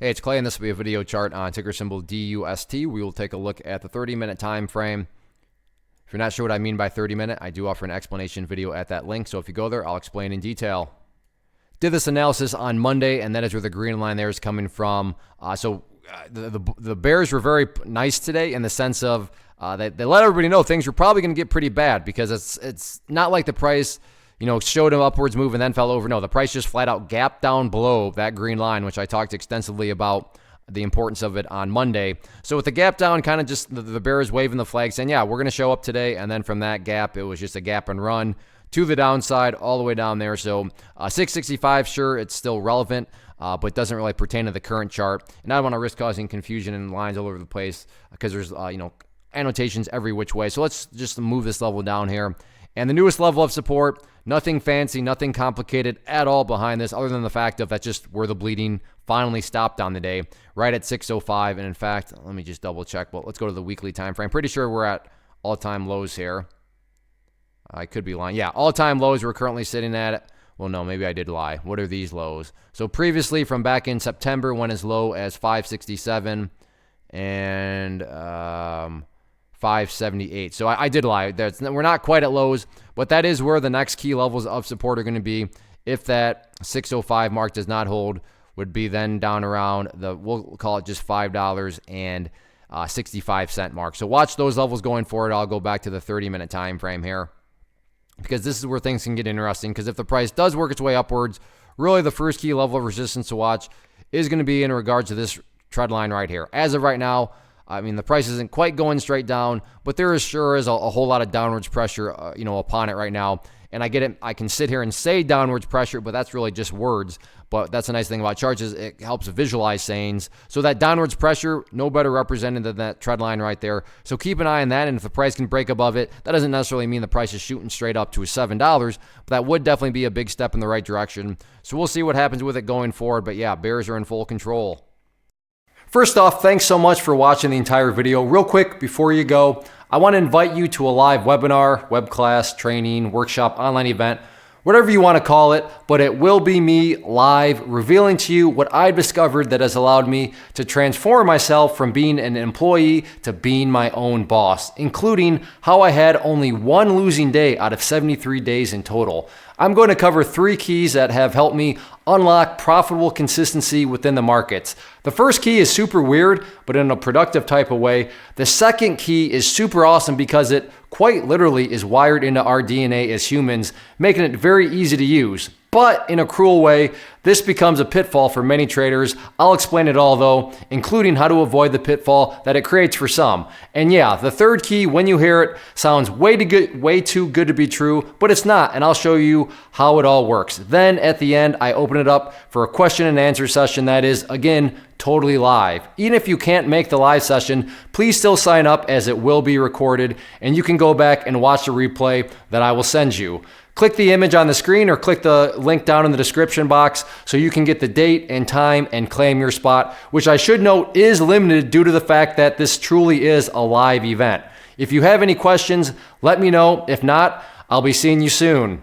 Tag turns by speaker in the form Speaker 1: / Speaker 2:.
Speaker 1: Hey, it's Clay, and this will be a video chart on ticker symbol DUST. We will take a look at the 30-minute time frame. If you're not sure what I mean by 30-minute, I do offer an explanation video at that link. So if you go there, I'll explain in detail. Did this analysis on Monday, and that is where the green line there is coming from. The bears were very nice today in the sense of they let everybody know things were probably going to get pretty bad, because it's not like the price showed an upwards move and then fell over. No, the price just flat out gapped down below that green line, which I talked extensively about the importance of it on Monday. So with the gap down, kind of just the bears waving the flag saying, yeah, we're going to show up today. And then from that gap, it was just a gap and run to the downside all the way down there. So 665, sure, it's still relevant, but doesn't really pertain to the current chart. And I don't want to risk causing confusion and lines all over the place because there's, annotations every which way. So let's just move this level down here. And the newest level of support, nothing fancy, nothing complicated at all behind this, other than the fact of that's just where the bleeding finally stopped on the day, right at 605. And in fact, let me just double check. Well, let's go to the weekly time frame. Pretty sure we're at all-time lows here. I could be lying. Yeah, all-time lows we're currently sitting at. Well, no, maybe I did lie. What are these lows? So previously, from back in September, went as low as 567 and 578. So I did lie. We're not quite at lows, but that is where the next key levels of support are going to be. If that 605 mark does not hold, would be then down around we'll call it just $5.65 mark. So watch those levels going forward. I'll go back to the 30-minute time frame here, because this is where things can get interesting. Because if the price does work its way upwards, really the first key level of resistance to watch is going to be in regards to this trend line right here. As of right now, I mean, the price isn't quite going straight down, but there sure is a whole lot of downwards pressure, upon it right now. And I get it. I can sit here and say downwards pressure, but that's really just words. But that's a nice thing about charts, is it helps visualize sayings. So that downwards pressure, no better represented than that trend line right there. So keep an eye on that. And if the price can break above it, that doesn't necessarily mean the price is shooting straight up to $7, but that would definitely be a big step in the right direction. So we'll see what happens with it going forward. But yeah, bears are in full control. First off, thanks so much for watching the entire video. Real quick, before you go, I want to invite you to a live webinar, web class, training, workshop, online event, whatever you want to call it, but it will be me live revealing to you what I've discovered that has allowed me to transform myself from being an employee to being my own boss, including how I had only one losing day out of 73 days in total. I'm going to cover 3 keys that have helped me unlock profitable consistency within the markets. The first key is super weird, but in a productive type of way. The second key is super awesome because it quite literally is wired into our DNA as humans, making it very easy to use. But in a cruel way, this becomes a pitfall for many traders. I'll explain it all though, including how to avoid the pitfall that it creates for some. And yeah, the third key, when you hear it, sounds way too good to be true, but it's not, and I'll show you how it all works. Then at the end, I open it up for a question and answer session that is, again, totally live. Even if you can't make the live session, please still sign up, as it will be recorded, and you can go back and watch the replay that I will send you. Click the image on the screen or click the link down in the description box so you can get the date and time and claim your spot, which I should note is limited due to the fact that this truly is a live event. If you have any questions, let me know. If not, I'll be seeing you soon.